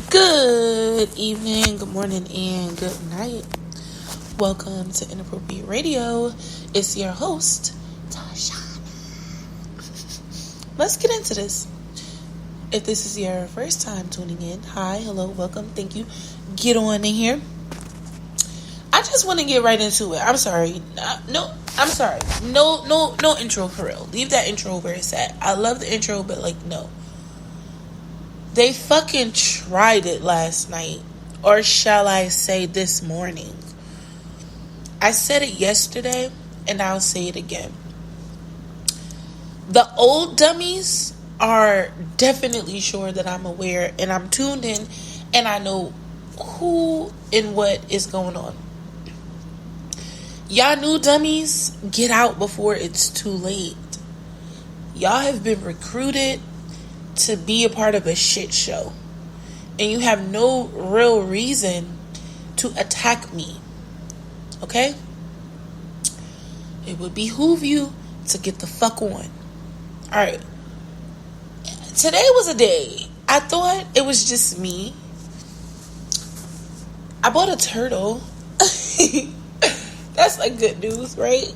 Good evening, good morning, and good night. Welcome to Inappropriate Radio. It's your host, Tasha. Let's get into this. If this is your first time tuning in, hi, hello, welcome, thank you. Get on in here. I just want to get right into it. I'm sorry. No intro for real. Leave that intro where it's at. I love the intro, but no. They fucking tried it last night. Or shall I say this morning. I said it yesterday, and I'll say it again. The old dummies are definitely sure that I'm aware, and I'm tuned in, and I know who and what is going on. Y'all new dummies, get out before it's too late. Y'all have been recruited to be a part of a shit show, and you have no real reason to attack me. Okay? It would behoove you to get the fuck on. Alright. Today was a day. I thought it was just me. I bought a turtle. That's good news, right?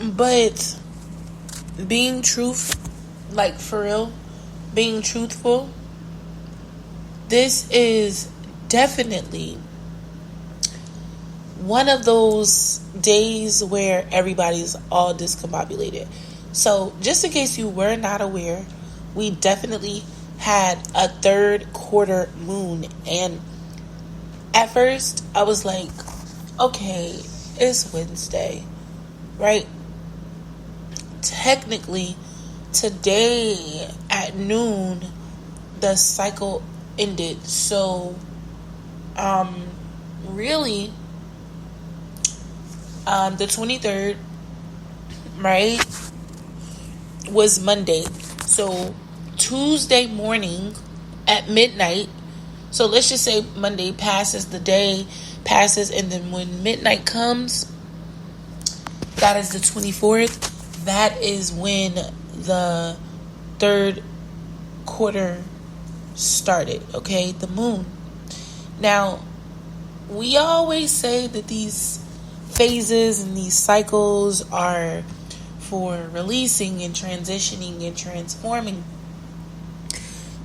But being for real, being truthful, this is definitely one of those days where everybody's all discombobulated. So, just in case you were not aware, we definitely had a third quarter moon. And at first, I was like, okay, it's Wednesday, right? Technically, today at noon, the cycle ended. So, really, the 23rd, right, was Monday. So, Tuesday morning at midnight, so let's just say Monday passes, the day passes, and then when midnight comes, that is the 24th. That is when the third quarter started, okay? The moon. Now, we always say that these phases and these cycles are for releasing and transitioning and transforming.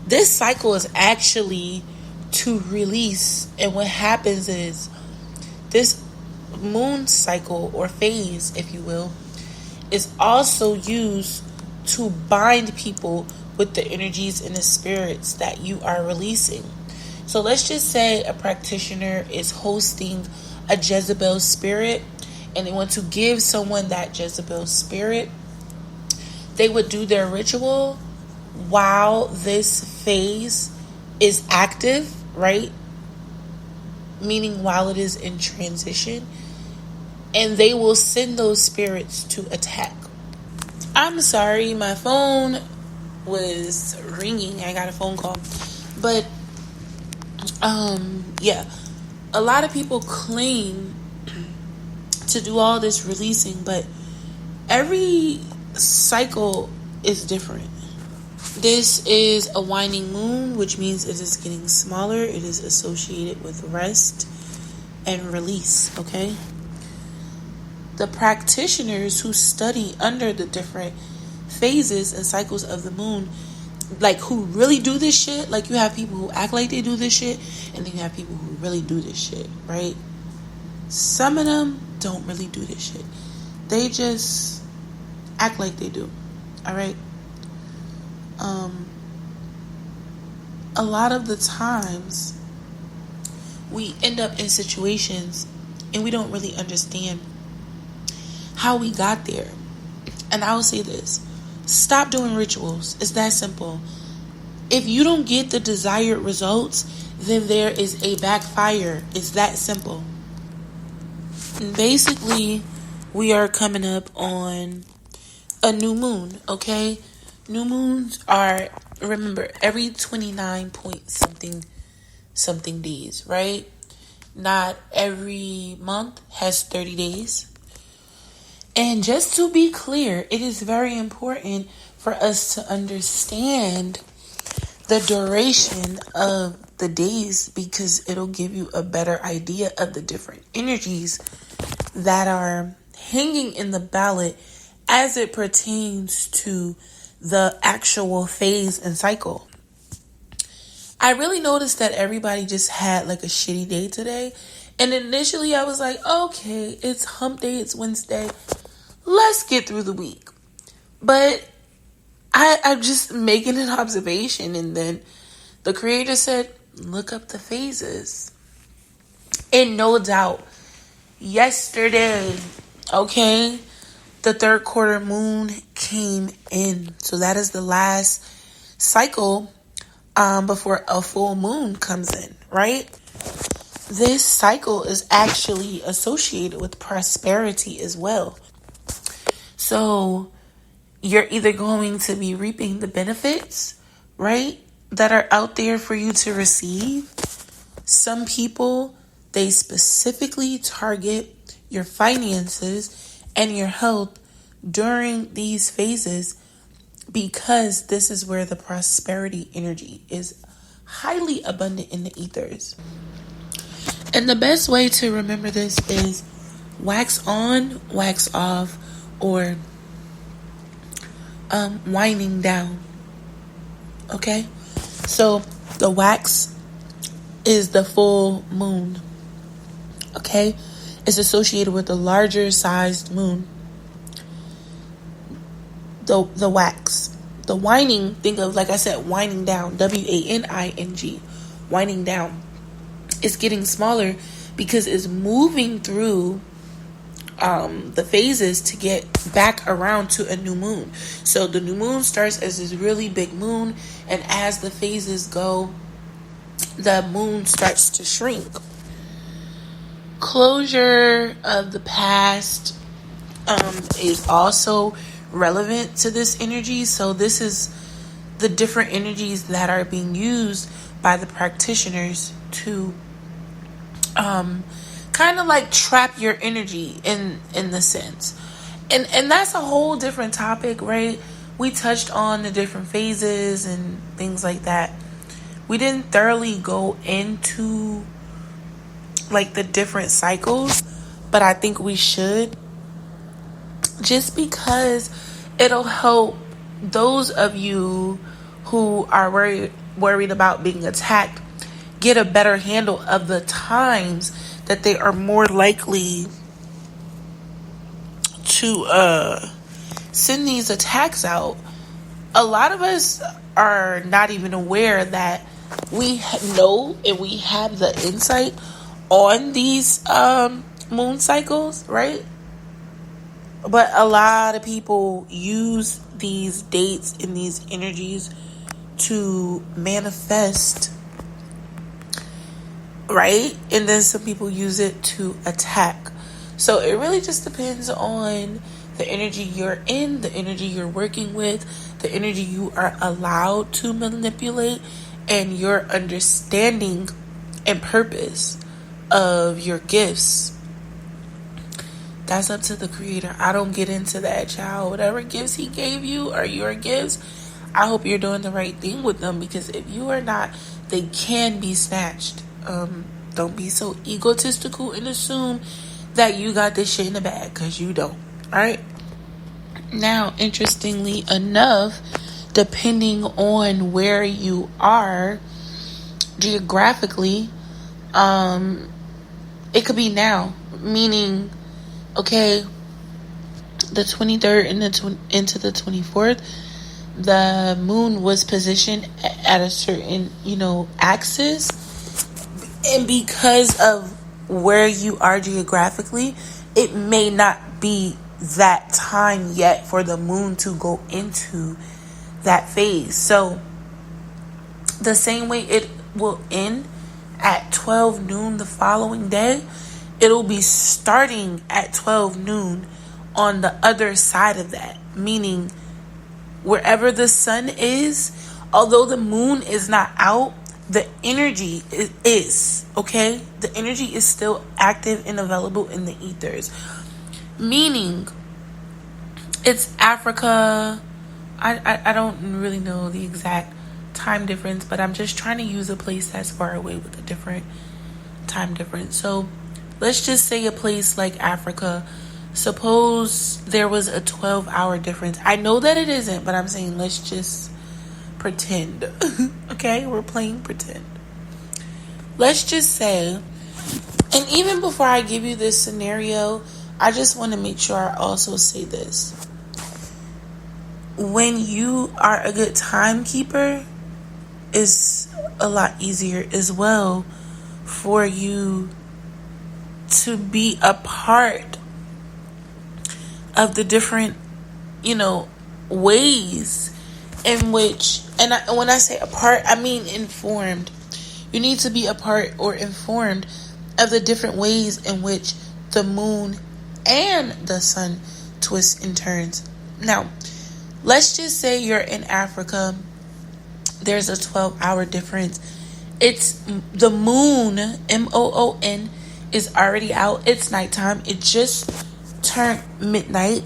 This cycle is actually to release, and what happens is this moon cycle or phase, if you will, is also used to bind people with the energies and the spirits that you are releasing. So let's just say a practitioner is hosting a Jezebel spirit, and they want to give someone that Jezebel spirit. They would do their ritual while this phase is active, right? Meaning while it is in transition. And they will send those spirits to attack. I'm sorry, my phone was ringing. I got a phone call. But, yeah. A lot of people claim to do all this releasing, but every cycle is different. This is a waning moon, which means it is getting smaller. It is associated with rest and release, okay? The practitioners who study under the different phases and cycles of the moon, who really do this shit, you have people who act like they do this shit, and then you have people who really do this shit, right? Some of them don't really do this shit. They just act like they do, all right? A lot of the times, we end up in situations and we don't really understand how we got there. And I will say this: stop doing rituals. It's that simple. If you don't get the desired results, then there is a backfire. It's that simple. And basically, we are coming up on a new moon, okay? New moons are, remember, every 29 point something days, right? Not every month has 30 days. And just to be clear, it is very important for us to understand the duration of the days, because it'll give you a better idea of the different energies that are hanging in the ballot as it pertains to the actual phase and cycle. I really noticed that everybody just had like a shitty day today. And initially I was like, okay, it's hump day, it's Wednesday. Let's get through the week. But I'm just making an observation, and then the creator said, look up the phases. And no doubt, yesterday, okay, the third quarter moon came in. So that is the last cycle before a full moon comes in, right? This cycle is actually associated with prosperity as well. So you're either going to be reaping the benefits, right, that are out there for you to receive. Some people, they specifically target your finances and your health during these phases, because this is where the prosperity energy is highly abundant in the ethers. And the best way to remember this is wax on, wax off, or winding down. Okay? So the wax is the full moon. Okay? It's associated with the larger sized moon. The wax. The winding, think of, like I said, winding down. WANING. Winding down. It's getting smaller because it's moving through the phases to get back around to a new moon. So the new moon starts as this really big moon, and as the phases go, the moon starts to shrink. Closure of the past is also relevant to this energy. So this is the different energies that are being used by the practitioners to kind of like trap your energy in the sense. And that's a whole different topic, right? We touched on the different phases and things like that. We didn't thoroughly go into like the different cycles, but I think we should, just because it'll help those of you who are worried about being attacked get a better handle of the times that they are more likely to send these attacks out. A lot of us are not even aware that we know and we have the insight on these moon cycles, right? But a lot of people use these dates and these energies to manifest, right? And then some people use it to attack. So it really just depends on the energy you're in, the energy you're working with, the energy you are allowed to manipulate, and your understanding and purpose of your gifts. That's up to the creator. I don't get into that, child. Whatever gifts he gave you are your gifts. I hope you're doing the right thing with them, because if you are not, they can be snatched. Don't be so egotistical and assume that you got this shit in the bag, because you don't. Alright? Now, interestingly enough, depending on where you are geographically, it could be now. Meaning, okay, the 23rd and into the 24th, the moon was positioned at a certain, axis. And because of where you are geographically, it may not be that time yet for the moon to go into that phase. So the same way it will end at 12 noon the following day, it'll be starting at 12 noon on the other side of that. Meaning, wherever the sun is, although the moon is not out, the energy is, okay? The energy is still active and available in the ethers. Meaning, it's Africa. I don't really know the exact time difference, but I'm just trying to use a place that's far away with a different time difference. So let's just say a place like Africa. Suppose there was a 12-hour difference. I know that it isn't, but I'm saying let's just pretend. Okay, we're playing pretend. Let's just say, and even before I give you this scenario, I just want to make sure I also say this. When you are a good timekeeper, it's a lot easier as well for you to be a part of the different, ways in which, when I say a part, I mean informed. You need to be a part or informed of the different ways in which the moon and the sun twists and turns. Now, let's just say you're in Africa. There's a 12-hour difference. It's the moon, MOON, is already out. It's nighttime. It just turned midnight.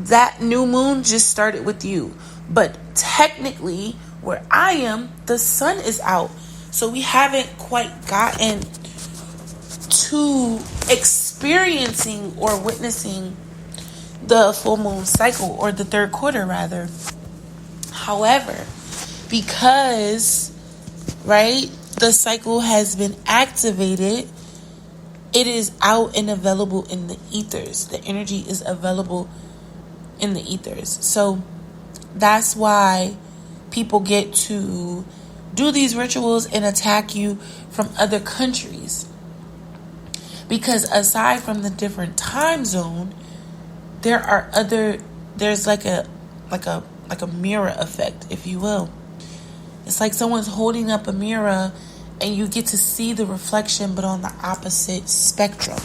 That new moon just started with you. But technically, where I am, the sun is out. So we haven't quite gotten to experiencing or witnessing the full moon cycle, or the third quarter rather. However, because, right, the cycle has been activated, it is out and available in the ethers. The energy is available in the ethers. So that's why people get to do these rituals and attack you from other countries. Because aside from the different time zone, there's like a mirror effect, if you will. It's like someone's holding up a mirror and you get to see the reflection, but on the opposite spectrum.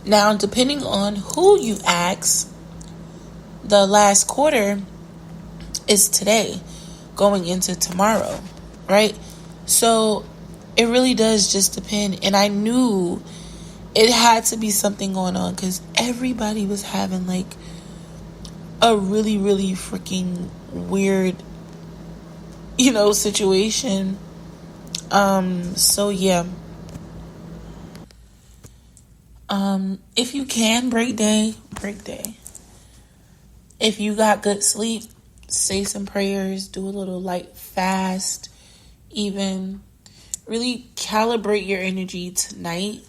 Now, depending on who you ask, the last quarter is today, going into tomorrow, right? So it really does just depend. And I knew it had to be something going on because everybody was having like a really, really freaking weird, situation. So yeah. If you can, break day. If you got good sleep, say some prayers, do a little light fast, even really calibrate your energy tonight.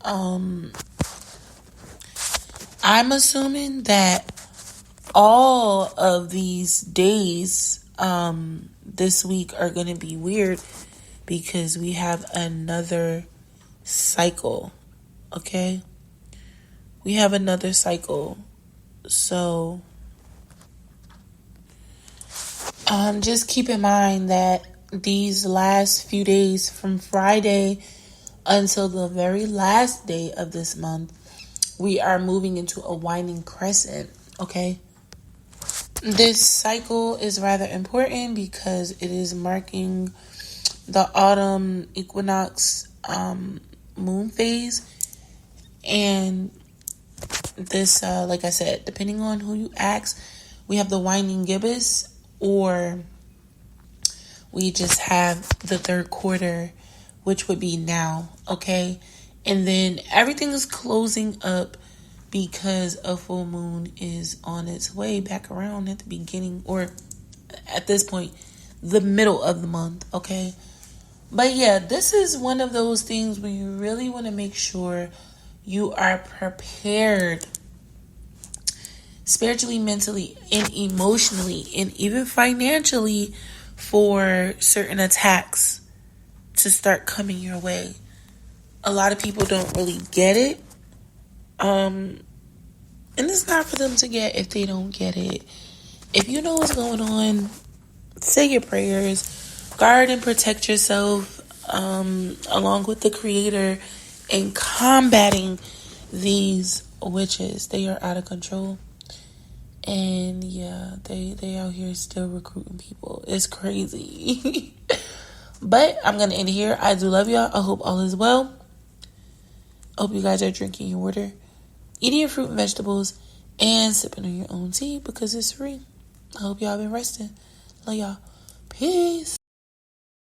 I'm assuming that all of these days this week are going to be weird because we have another cycle, okay? We have another cycle. So just keep in mind that these last few days from Friday until the very last day of this month, we are moving into a winding crescent, okay? This cycle is rather important because it is marking the autumn equinox moon phase. And this, like I said, depending on who you ask, we have the winding gibbous, or we just have the third quarter, which would be now, okay? And then everything is closing up because a full moon is on its way back around at the beginning, or at this point, the middle of the month, okay? But yeah, this is one of those things where you really want to make sure you are prepared spiritually, mentally, and emotionally, and even financially for certain attacks to start coming your way. A lot of people don't really get it. And it's not for them to get if they don't get it. If you know what's going on, say your prayers, guard and protect yourself, along with the Creator, in combating these witches. They are out of control. And yeah, they out here still recruiting people. It's crazy. But I'm going to end here. I do love y'all. I hope all is well. I hope you guys are drinking your water, eating your fruit and vegetables, and sipping on your own tea because it's free. I hope y'all been resting. Love y'all. Peace.